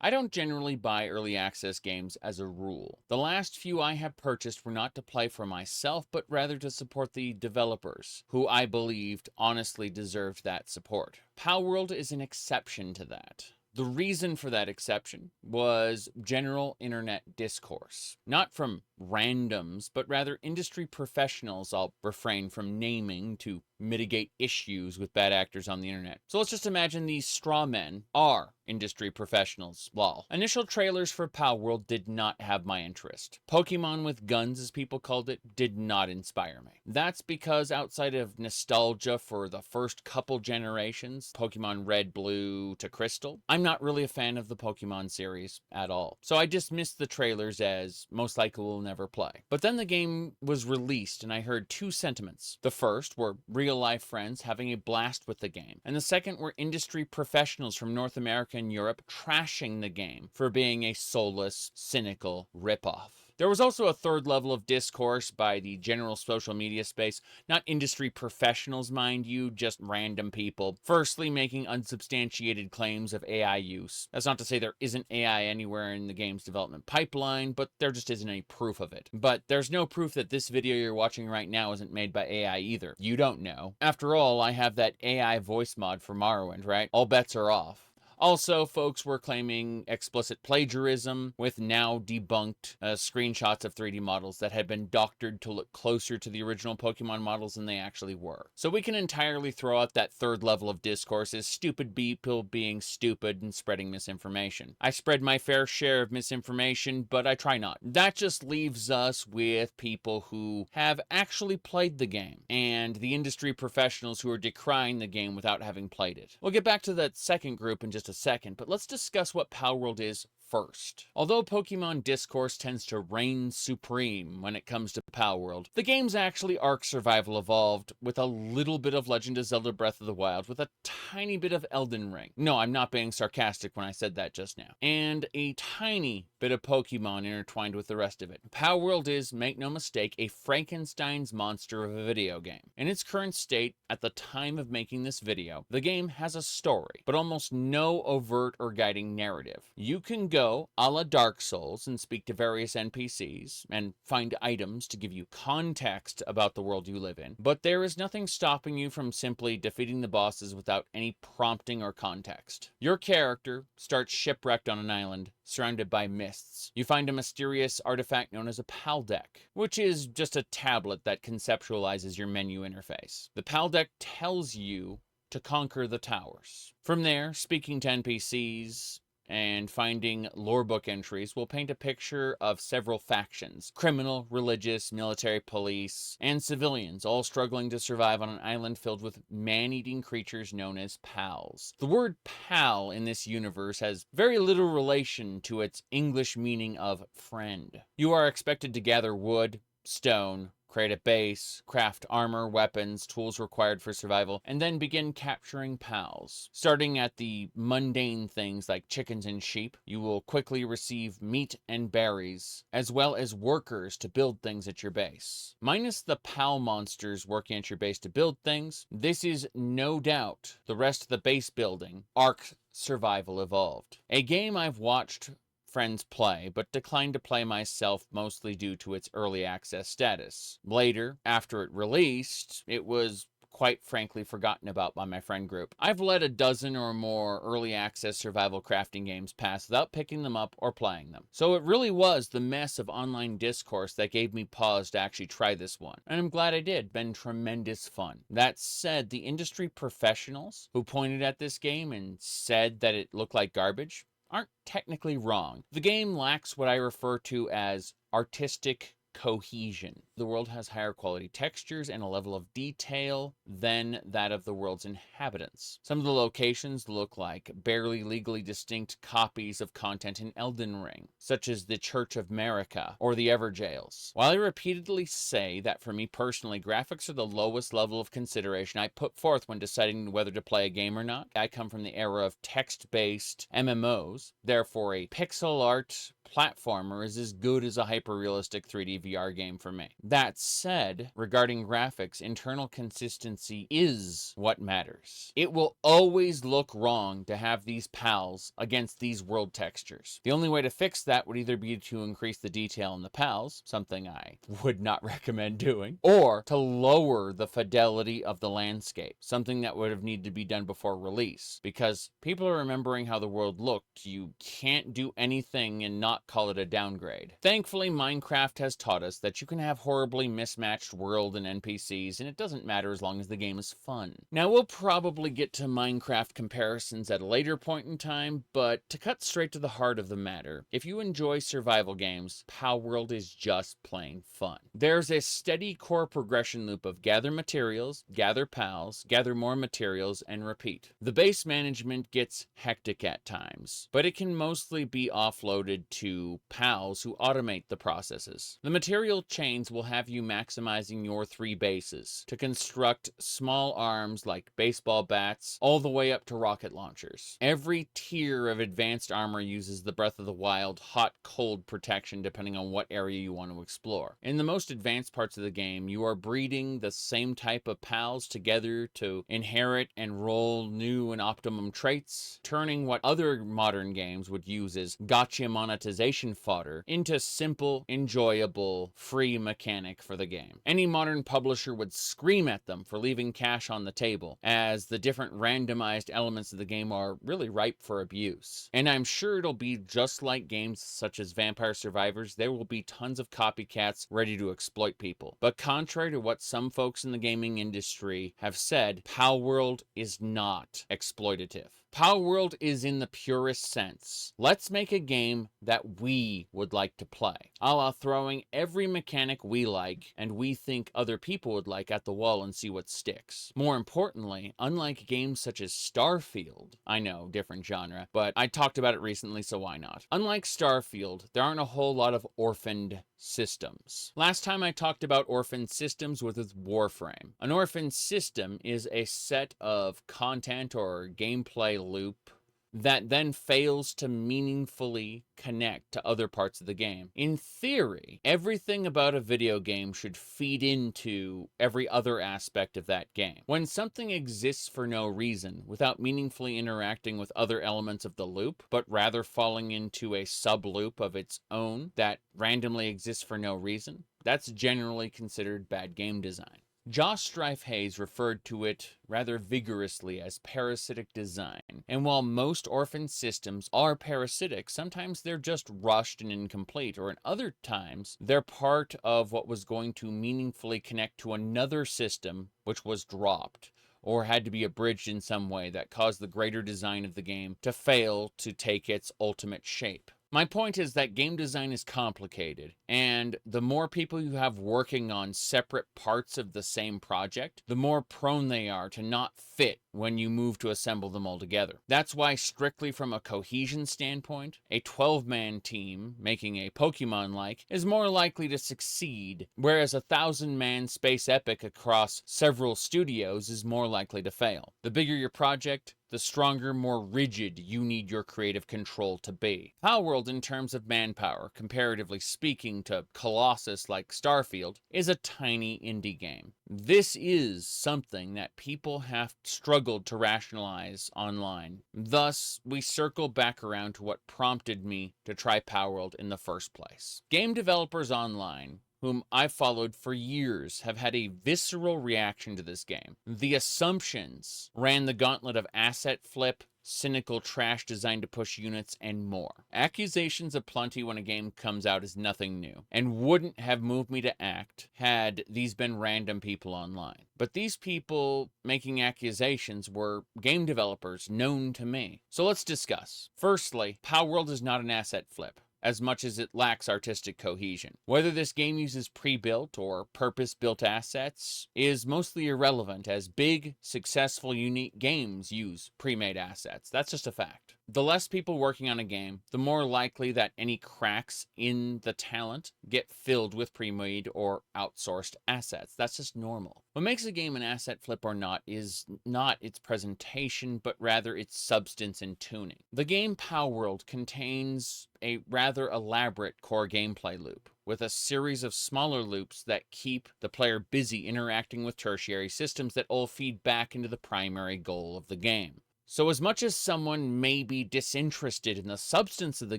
I don't generally buy early access games as a rule. The last few I have purchased were not to play for myself, but rather to support the developers, who I believed honestly deserved that support. Palworld is an exception to that. The reason for that exception was general internet discourse. Not from randoms, but rather industry professionals I'll refrain from naming to mitigate issues with bad actors on the internet. So let's just imagine these straw men are industry professionals, lol. Initial trailers for Palworld did not have my interest. Pokemon with guns, as people called it, did not inspire me. That's because outside of nostalgia for the first couple generations, Pokemon Red, Blue to Crystal, I'm not really a fan of the Pokemon series at all. So I dismissed the trailers as most likely will never play. But then the game was released and I heard two sentiments. The first were real life friends having a blast with the game, and the second were industry professionals from North America and Europe trashing the game for being a soulless, cynical ripoff. There was also a third level of discourse by the general social media space, not industry professionals, mind you, just random people, firstly making unsubstantiated claims of AI use. That's not to say there isn't AI anywhere in the game's development pipeline, but there just isn't any proof of it. But there's no proof that this video you're watching right now isn't made by AI either. You don't know. After all, I have that AI voice mod for Morrowind, right? All bets are off. Also, folks were claiming explicit plagiarism with now debunked screenshots of 3D models that had been doctored to look closer to the original Pokemon models than they actually were. So we can entirely throw out that third level of discourse as stupid people being stupid and spreading misinformation. I spread my fair share of misinformation, but I try not. That just leaves us with people who have actually played the game, and the industry professionals who are decrying the game without having played it. We'll get back to that second group in just a second, but let's discuss what Palworld is first. Although Pokemon discourse tends to reign supreme when it comes to Palworld, the game's actually Ark Survival Evolved with a little bit of Legend of Zelda Breath of the Wild with a tiny bit of Elden Ring. No, I'm not being sarcastic when I said that just now. And a tiny bit of Pokemon intertwined with the rest of it. Palworld is, make no mistake, a Frankenstein's monster of a video game. In its current state, at the time of making this video, the game has a story, but almost no overt or guiding narrative. You can go a la Dark Souls and speak to various NPCs and find items to give you context about the world you live in, but there is nothing stopping you from simply defeating the bosses without any prompting or context. Your character starts shipwrecked on an island, surrounded by mists. You find a mysterious artifact known as a PAL deck, which is just a tablet that conceptualizes your menu interface. The PAL deck tells you to conquer the towers. From there, speaking to NPCs and finding lorebook entries will paint a picture of several factions: criminal, religious, military, police, and civilians, all struggling to survive on an island filled with man-eating creatures known as pals. The word pal in this universe has very little relation to its English meaning of friend. You are expected to gather wood, stone, create a base, craft armor, weapons, tools required for survival, and then begin capturing pals. Starting at the mundane things like chickens and sheep, you will quickly receive meat and berries, as well as workers to build things at your base. Minus the pal monsters working at your base to build things, this is no doubt the rest of the base building, Ark Survival Evolved. A game I've watched friends play, but declined to play myself mostly due to its early access status. Later, after it released, it was quite frankly forgotten about by my friend group. I've let a dozen or more early access survival crafting games pass without picking them up or playing them. So it really was the mess of online discourse that gave me pause to actually try this one. And I'm glad I did. Been tremendous fun. That said, the industry professionals who pointed at this game and said that it looked like garbage aren't technically wrong. The game lacks what I refer to as artistic cohesion. The world has higher quality textures and a level of detail than that of the world's inhabitants. Some of the locations look like barely legally distinct copies of content in Elden Ring, such as the Church of Marika or the Everjails. While I repeatedly say that for me personally, graphics are the lowest level of consideration I put forth when deciding whether to play a game or not, I come from the era of text-based MMOs. Therefore, a pixel art platformer is as good as a hyper-realistic 3D VR game for me. That said, regarding graphics, internal consistency is what matters. It will always look wrong to have these PALs against these world textures. The only way to fix that would either be to increase the detail in the PALs, something I would not recommend doing, or to lower the fidelity of the landscape, something that would have needed to be done before release, because people are remembering how the world looked. You can't do anything and not call it a downgrade. Thankfully, Minecraft has taught us that you can have horribly mismatched world and NPCs, and it doesn't matter as long as the game is fun. Now, we'll probably get to Minecraft comparisons at a later point in time, but to cut straight to the heart of the matter, if you enjoy survival games, Palworld is just plain fun. There's a steady core progression loop of gather materials, gather pals, gather more materials, and repeat. The base management gets hectic at times, but it can mostly be offloaded to pals who automate the processes. The material chains will have you maximizing your 3 bases to construct small arms like baseball bats all the way up to rocket launchers. Every tier of advanced armor uses the Breath of the Wild hot-cold protection depending on what area you want to explore. In the most advanced parts of the game, you are breeding the same type of pals together to inherit and roll new and optimum traits, turning what other modern games would use as gotcha monetization fodder into simple, enjoyable, free mechanic for the game. Any modern publisher would scream at them for leaving cash on the table, as the different randomized elements of the game are really ripe for abuse. And I'm sure it'll be just like games such as Vampire Survivors. There will be tons of copycats ready to exploit people. But contrary to what some folks in the gaming industry have said, Palworld is not exploitative. Palworld is in the purest sense. Let's make a game that we would like to play, a la throwing every mechanic we like and we think other people would like at the wall and see what sticks. More importantly, unlike games such as Starfield, I know, different genre, but I talked about it recently, so why not? Unlike Starfield, there aren't a whole lot of orphaned systems. Last time I talked about orphaned systems was with Warframe. An orphaned system is a set of content or gameplay loop that then fails to meaningfully connect to other parts of the game. In theory, everything about a video game should feed into every other aspect of that game. When something exists for no reason, without meaningfully interacting with other elements of the loop, but rather falling into a sub-loop of its own that randomly exists for no reason, that's generally considered bad game design. Josh Strife Hayes referred to it rather vigorously as parasitic design, and while most orphan systems are parasitic, sometimes they're just rushed and incomplete, or in other times, they're part of what was going to meaningfully connect to another system which was dropped, or had to be abridged in some way that caused the greater design of the game to fail to take its ultimate shape. My point is that game design is complicated, and the more people you have working on separate parts of the same project, the more prone they are to not fit when you move to assemble them all together. That's why, strictly from a cohesion standpoint, a 12-man team making a Pokemon-like is more likely to succeed, whereas a 1,000-man space epic across several studios is more likely to fail. The bigger your project, the stronger, more rigid you need your creative control to be. Palworld, in terms of manpower, comparatively speaking to Colossus like Starfield, is a tiny indie game. This is something that people have struggled to rationalize online. Thus, we circle back around to what prompted me to try Palworld in the first place. Game developers online, whom I've followed for years, have had a visceral reaction to this game. The assumptions ran the gauntlet of asset flip, cynical trash designed to push units, and more. Accusations aplenty when a game comes out is nothing new, and wouldn't have moved me to act had these been random people online. But these people making accusations were game developers known to me. So let's discuss. Firstly, Palworld is not an asset flip, as much as it lacks artistic cohesion. Whether this game uses pre-built or purpose-built assets is mostly irrelevant, as big, successful, unique games use pre-made assets. That's just a fact. the less people working on a game, the more likely that any cracks in the talent get filled with pre-made or outsourced assets. That's just normal. What makes a game an asset flip or not is not its presentation, but rather its substance and tuning. The game Palworld contains a rather elaborate core gameplay loop, with a series of smaller loops that keep the player busy interacting with tertiary systems that all feed back into the primary goal of the game. So as much as someone may be disinterested in the substance of the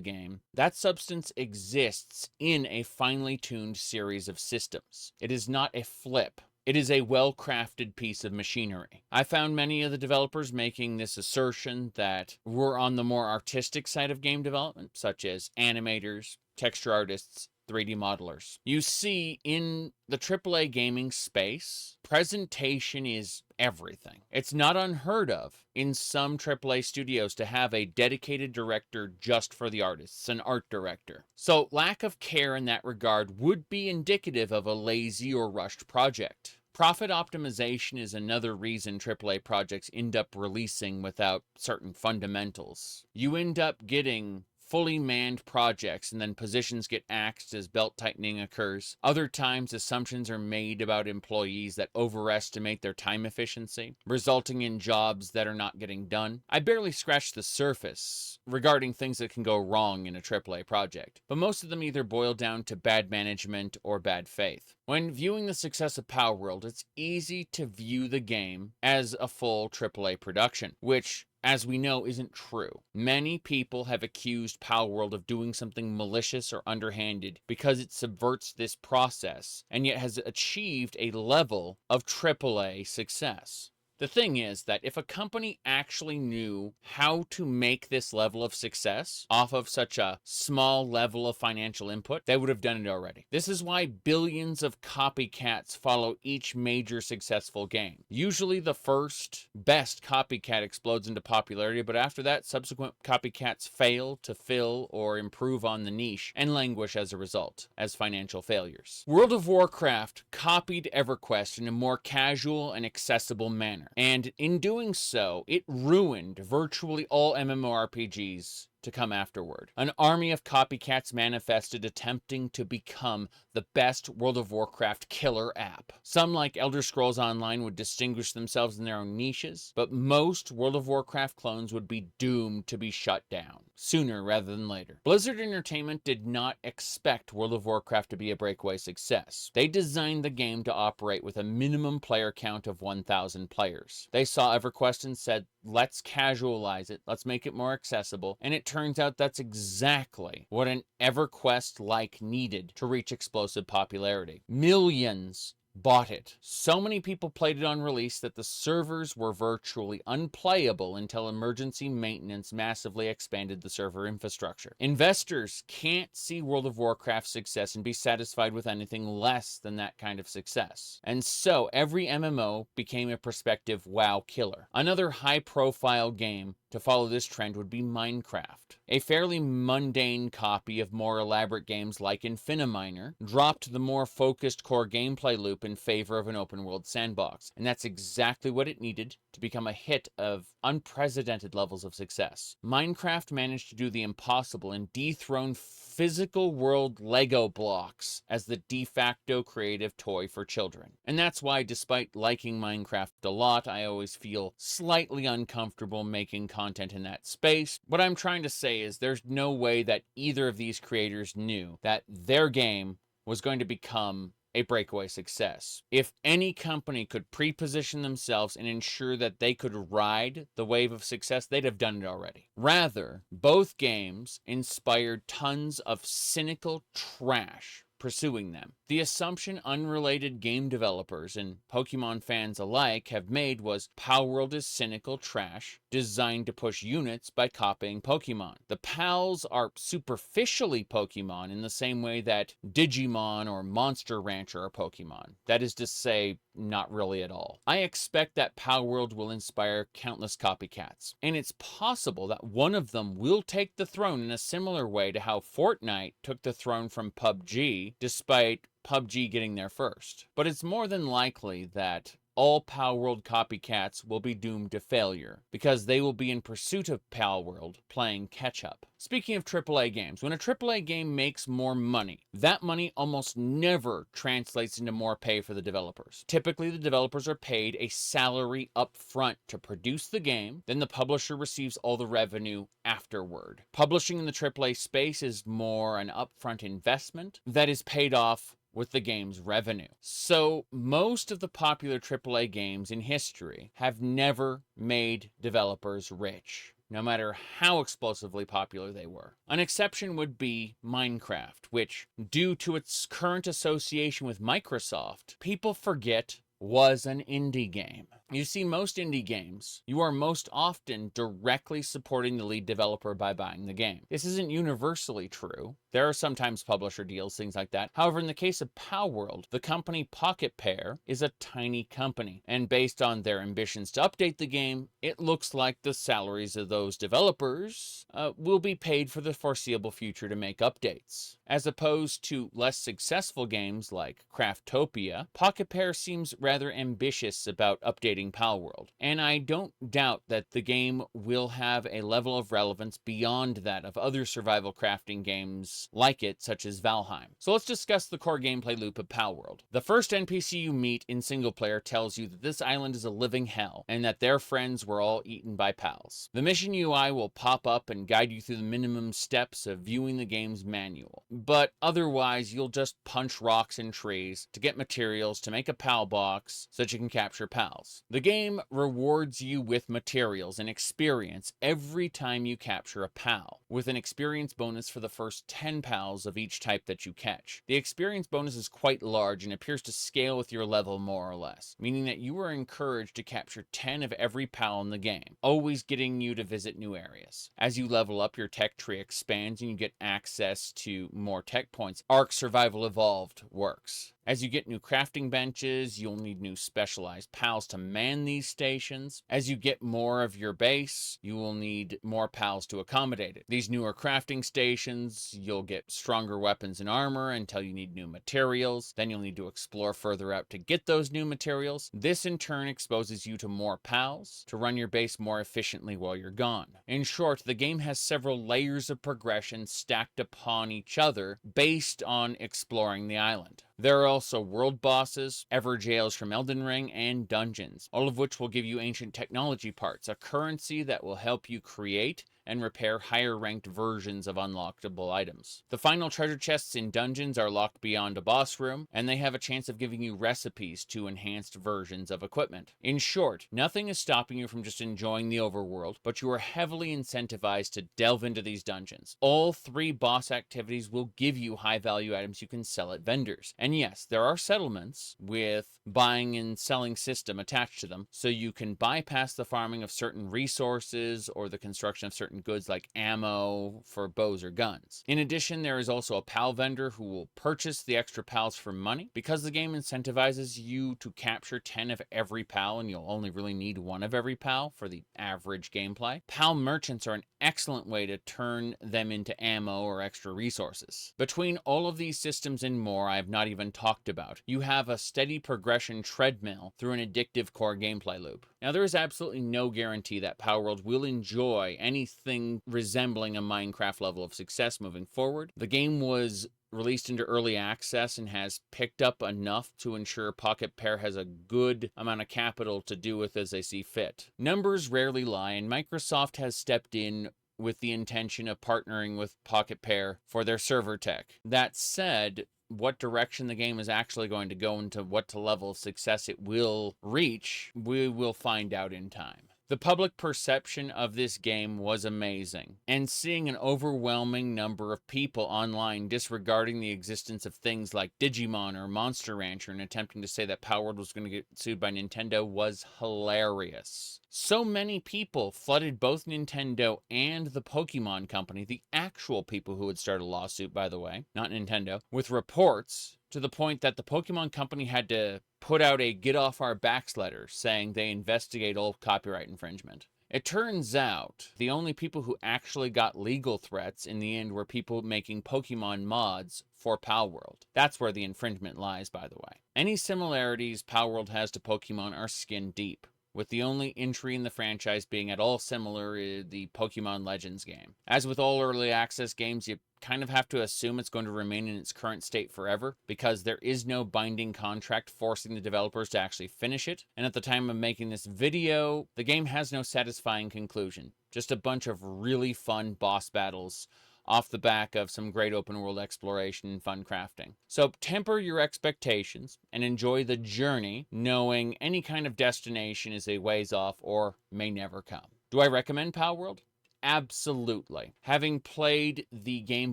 game, that substance exists in a finely tuned series of systems. It is not a flip. It is a well-crafted piece of machinery. I found many of the developers making this assertion that were on the more artistic side of game development, such as animators, texture artists, 3D modelers. You see, in the AAA gaming space, presentation is everything. It's not unheard of in some AAA studios to have a dedicated director just for the artists, an art director. So lack of care in that regard would be indicative of a lazy or rushed project. Profit optimization is another reason AAA projects end up releasing without certain fundamentals. You end up getting fully manned projects, and then positions get axed as belt tightening occurs. Other times, assumptions are made about employees that overestimate their time efficiency, resulting in jobs that are not getting done. I barely scratched the surface regarding things that can go wrong in a AAA project, but most of them either boil down to bad management or bad faith. When viewing the success of Palworld, it's easy to view the game as a full AAA production, which, as we know, isn't true. Many people have accused Palworld of doing something malicious or underhanded because it subverts this process and yet has achieved a level of AAA success. The thing is that if a company actually knew how to make this level of success off of such a small level of financial input, they would have done it already. This is why billions of copycats follow each major successful game. Usually the first best copycat explodes into popularity, but after that, subsequent copycats fail to fill or improve on the niche and languish as a result, as financial failures. World of Warcraft copied EverQuest in a more casual and accessible manner. And in doing so, it ruined virtually all MMORPGs to come afterward. An army of copycats manifested attempting to become the best World of Warcraft killer app. Some, like Elder Scrolls Online, would distinguish themselves in their own niches, but most World of Warcraft clones would be doomed to be shut down, sooner rather than later. Blizzard Entertainment did not expect World of Warcraft to be a breakaway success. They designed the game to operate with a minimum player count of 1,000 players. They saw EverQuest and said, let's casualize it, let's make it more accessible, and it turns out that's exactly what an EverQuest-like needed to reach explosive popularity. Millions bought it. So many people played it on release that the servers were virtually unplayable until emergency maintenance massively expanded the server infrastructure. Investors can't see World of Warcraft's success and be satisfied with anything less than that kind of success. And so every MMO became a prospective WoW killer. Another high-profile game to follow this trend would be Minecraft. A fairly mundane copy of more elaborate games like Infiniminer dropped the more focused core gameplay loop in favor of an open-world sandbox, and that's exactly what it needed to become a hit of unprecedented levels of success. Minecraft managed to do the impossible and dethrone physical world Lego blocks as the de facto creative toy for children. And that's why, despite liking Minecraft a lot, I always feel slightly uncomfortable making content in that space. What I'm trying to say is there's no way that either of these creators knew that their game was going to become a breakaway success. If any company could pre-position themselves and ensure that they could ride the wave of success, they'd have done it already. Rather, both games inspired tons of cynical trash pursuing them. The assumption unrelated game developers and Pokemon fans alike have made was Palworld is cynical trash designed to push units by copying Pokemon. The Pals are superficially Pokemon in the same way that Digimon or Monster Rancher are Pokemon. That is to say, not really at all. I expect that Palworld will inspire countless copycats, and it's possible that one of them will take the throne in a similar way to how Fortnite took the throne from PUBG, despite PUBG getting there first. But it's more than likely that all Palworld copycats will be doomed to failure, because they will be in pursuit of Palworld, playing catch-up. Speaking of AAA games, when a AAA game makes more money, that money almost never translates into more pay for the developers. Typically, the developers are paid a salary up front to produce the game, then the publisher receives all the revenue afterward. Publishing in the AAA space is more an upfront investment that is paid off with the game's revenue. So most of the popular AAA games in history have never made developers rich, no matter how explosively popular they were. An exception would be Minecraft, which, due to its current association with Microsoft, people forget was an indie game. You see, most indie games, you are most often directly supporting the lead developer by buying the game. This isn't universally true. There are sometimes publisher deals, things like that. However, in the case of Palworld, the company Pocket Pair is a tiny company, and based on their ambitions to update the game, it looks like the salaries of those developers will be paid for the foreseeable future to make updates. As opposed to less successful games like Craftopia, Pocket Pair seems rather ambitious about updating Palworld, and I don't doubt that the game will have a level of relevance beyond that of other survival crafting games like it, such as Valheim. So let's discuss the core gameplay loop of Palworld. The first NPC you meet in single player tells you that this island is a living hell, and that their friends were all eaten by pals. The mission UI will pop up and guide you through the minimum steps of viewing the game's manual, but otherwise you'll just punch rocks and trees to get materials to make a pal box so that you can capture pals. The game rewards you with materials and experience every time you capture a pal, with an experience bonus for the first 10 pals of each type that you catch. The experience bonus is quite large and appears to scale with your level more or less, meaning that you are encouraged to capture 10 of every pal in the game, always getting you to visit new areas. As you level up, your tech tree expands and you get access to more tech points. Ark Survival Evolved works. As you get new crafting benches, you'll need new specialized pals to man these stations. As you get more of your base, you will need more pals to accommodate it. These newer crafting stations, you'll get stronger weapons and armor until you need new materials. Then you'll need to explore further out to get those new materials. This in turn exposes you to more pals to run your base more efficiently while you're gone. In short, the game has several layers of progression stacked upon each other based on exploring the island. There are also world bosses, Everjails from Elden Ring, and dungeons, all of which will give you ancient technology parts, a currency that will help you create and repair higher ranked versions of unlockable items. The final treasure chests in dungeons are locked beyond a boss room, and they have a chance of giving you recipes to enhanced versions of equipment. In short, nothing is stopping you from just enjoying the overworld, but you are heavily incentivized to delve into these dungeons. All 3 boss activities will give you high value items you can sell at vendors. And yes, there are settlements with buying and selling system attached to them, so you can bypass the farming of certain resources or the construction of certain goods like ammo for bows or guns. In addition, there is also a pal vendor who will purchase the extra pals for money. Because the game incentivizes you to capture 10 of every pal and you'll only really need 1 of every pal for the average gameplay, pal merchants are an excellent way to turn them into ammo or extra resources. Between all of these systems and more I have not even talked about, you have a steady progression treadmill through an addictive core gameplay loop. Now, there is absolutely no guarantee that Palworld will enjoy anything resembling a Minecraft level of success moving forward. The game was released into early access and has picked up enough to ensure Pocket Pair has a good amount of capital to do with as they see fit. Numbers rarely lie, and Microsoft has stepped in with the intention of partnering with Pocket Pair for their server tech. That said, what direction the game is actually going to go into what level of success it will reach, we will find out in time. The public perception of this game was amazing, and seeing an overwhelming number of people online disregarding the existence of things like Digimon or Monster Rancher and attempting to say that Palworld was going to get sued by Nintendo was hilarious. So many people flooded both Nintendo and the Pokemon Company, the actual people who would start a lawsuit, by the way, not Nintendo, with reports to the point that the Pokemon Company had to put out a get off our backs letter saying they investigate all copyright infringement. It turns out the only people who actually got legal threats in the end were people making Pokemon mods for Palworld. That's where the infringement lies, by the way. Any similarities Palworld has to Pokemon are skin deep, with the only entry in the franchise being at all similar to the Pokemon Legends game. As with all early access games, you kind of have to assume it's going to remain in its current state forever, because there is no binding contract forcing the developers to actually finish it. And at the time of making this video, the game has no satisfying conclusion. Just a bunch of really fun boss battles off the back of some great open world exploration and fun crafting. So temper your expectations and enjoy the journey, knowing any kind of destination is a ways off or may never come. Do I recommend Palworld? Absolutely. Having played the game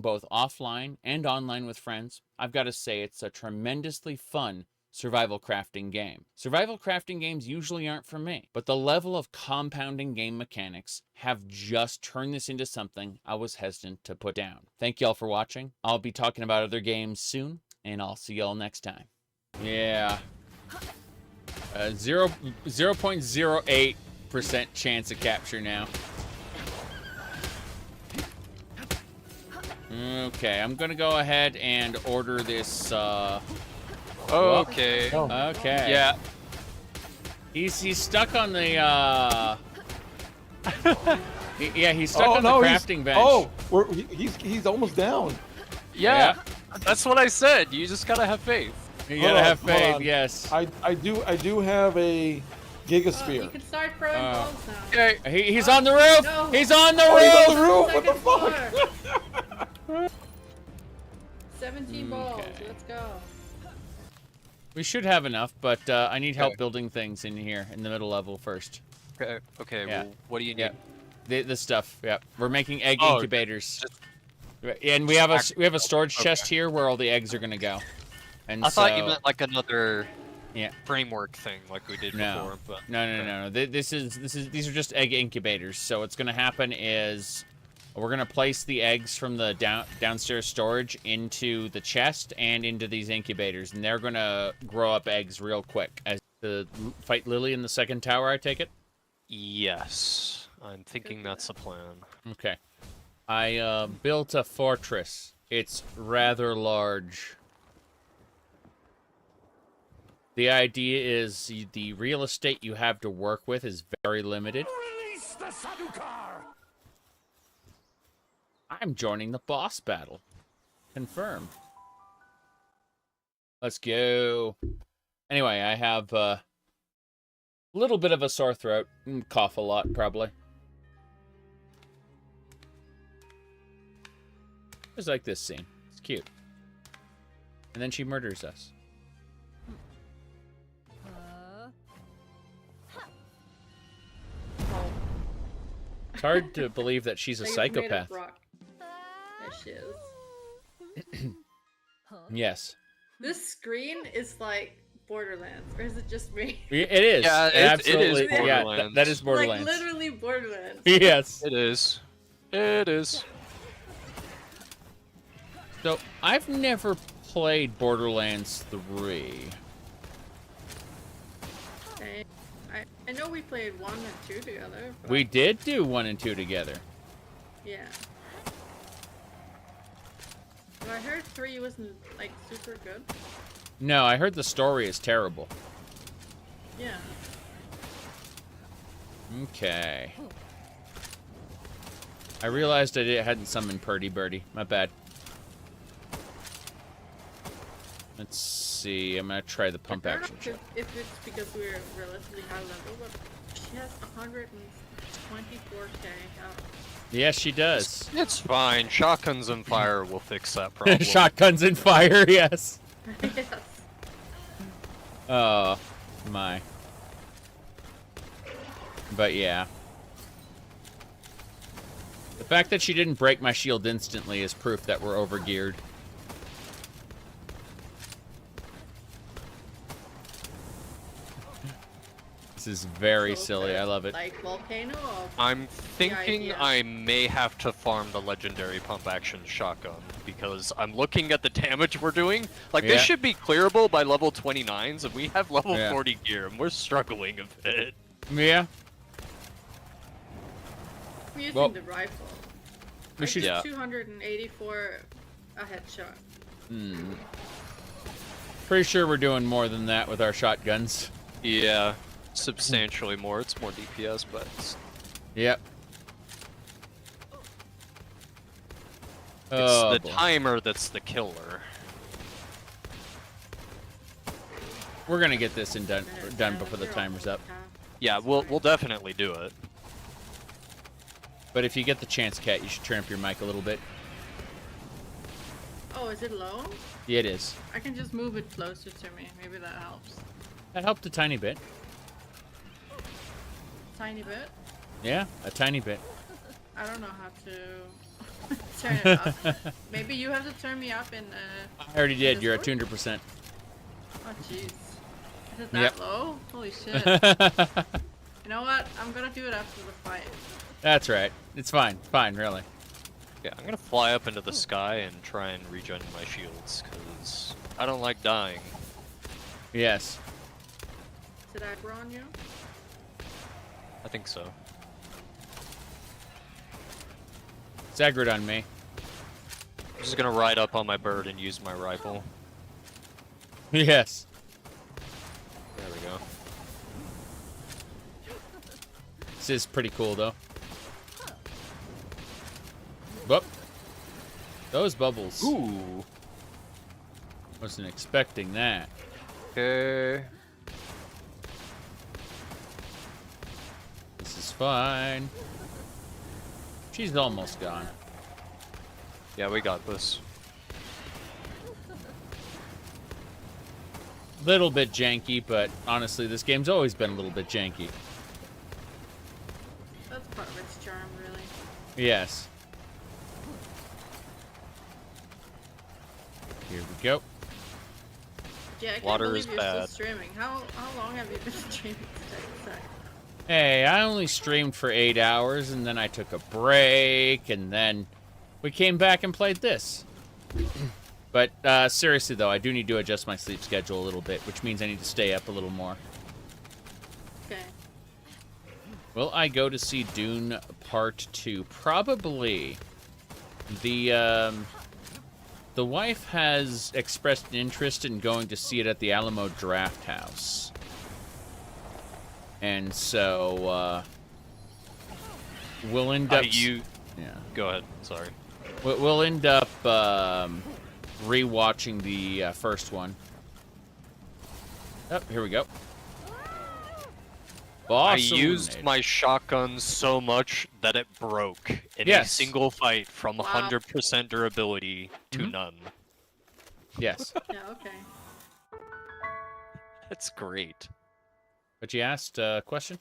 both offline and online with friends, I've got to say it's a tremendously fun survival crafting game. Survival crafting games usually aren't for me, but the level of compounding game mechanics have just turned this into something I was hesitant to put down. Thank y'all for watching. I'll be talking about other games soon, and I'll see y'all next time. Yeah. 0.08% chance of capture now. Okay, I'm gonna go ahead and order this, Okay. Oh. Okay. Yeah. He's stuck on the, yeah, he's stuck on the crafting bench. Oh, he's almost down. Yeah. That's what I said. You just gotta have faith. You gotta have Hold faith, on. yes. I do have a Giga Spear. You can start throwing balls now. Okay. He's on the roof! No. He's on the Oh, roof! he's on the roof! What the Second fuck? floor. 17 balls. Okay. Let's go. We should have enough, but I need help Okay. building things in here in the middle level first. Okay. Okay. Yeah. Well, what do you need? Yeah. The stuff, yeah. We're making egg Oh, incubators. And we have a storage Okay. chest here where all the eggs are gonna go. And I so, thought you meant like another yeah. framework thing, like we did No. before. But No. These are just egg incubators. So what's gonna happen is we're gonna place the eggs from the downstairs storage into the chest and into these incubators, and they're gonna grow up eggs real quick. As the fight Lily in the second tower, I take it. yes, I'm thinking that's the plan. Okay. I built a fortress. It's rather large. The idea is the real estate you have to work with is very limited. Release the Sadukar! I'm joining the boss battle. Confirm. Let's go. Anyway, I have a little bit of a sore throat. Cough a lot, probably. I just like this scene. It's cute. And then she murders us. It's hard to believe that she's a Like it's made of psychopath. rock. There she is. Yes. This screen is like Borderlands, or is it just me? It is. Yeah, it is absolutely. Yeah, Borderlands. that is Borderlands. Like literally Borderlands. Yes. It is. It is. So, I've never played Borderlands 3. Okay. I know we played 1 and 2 together. But We did do 1 and 2 together. yeah. But I heard 3 wasn't like super good. No, I heard the story is terrible. Yeah. Okay. I realized I hadn't summoned Purdy Birdie. My bad. Let's see. I'm gonna try the pump I don't action know shot. if it's because we're relatively high level, but she has 124k health. Yes, she does. It's fine. Shotguns and fire will fix that problem. Shotguns and fire, yes. Yes. Oh, my. But yeah. The fact that she didn't break my shield instantly is proof that we're overgeared. This is very So silly. I love it. Like volcano or I'm thinking idea. I may have to farm the legendary pump action shotgun because I'm looking at the damage we're doing. Like Yeah. this should be clearable by level 29s, and we have level Yeah. 40 gear, and we're struggling a bit. Yeah. I'm using Well, the rifle. we should- Yeah. 284 a headshot. Pretty sure we're doing more than that with our shotguns. Yeah, substantially more. It's more DPS, but it's Yep. it's Oh, the boy. timer that's the killer. We're gonna get this done before the You're timer's almost up. half. Yeah, we'll definitely do it. But if you get the chance, Kat, you should turn up your mic a little bit. Oh, is it low? Yeah, it is. I can just move it closer to me. Maybe that helps. That helped a tiny bit. Tiny bit. Yeah, a tiny bit. I don't know how to turn it up. Maybe you have to turn me up in. I already did. Discourse? You're at 200%. Oh jeez. Is it that Yep. low? Holy shit. You know what? I'm gonna do it after the fight. That's right. It's fine. Fine, really. Yeah, I'm gonna fly up into the sky and try and regen my shields, because I don't like dying. Yes. Did I aggro on you? I think so. It's aggroed on me. I'm just gonna ride up on my bird and use my rifle. Yes. There we go. This is pretty cool, though. Whoop. Those bubbles. Ooh. Wasn't expecting that. Okay. This is fine. She's almost gone. Yeah, we got this. Little bit janky, but honestly, this game's always been a little bit janky. That's part of its charm, really. Yes. Here we go. Yeah, I can't Water believe is you're bad. still streaming. How long have you been streaming today? Hey, I only streamed for 8 hours, and then I took a break, and then we came back and played this. But seriously, though, I do need to adjust my sleep schedule a little bit, which means I need to stay up a little more. Okay. Will I go to see Dune Part 2? Probably. The wife has expressed an interest in going to see it at the Alamo Draft House. And so, we'll end up... You Yeah. go ahead. Sorry. We'll end up rewatching the first one. Oh, here we go. I Boss used eliminated. my shotgun so much that it broke in a Yes. single fight from Wow. 100% durability to none. Yes. Yeah, okay. That's great. But you asked a question?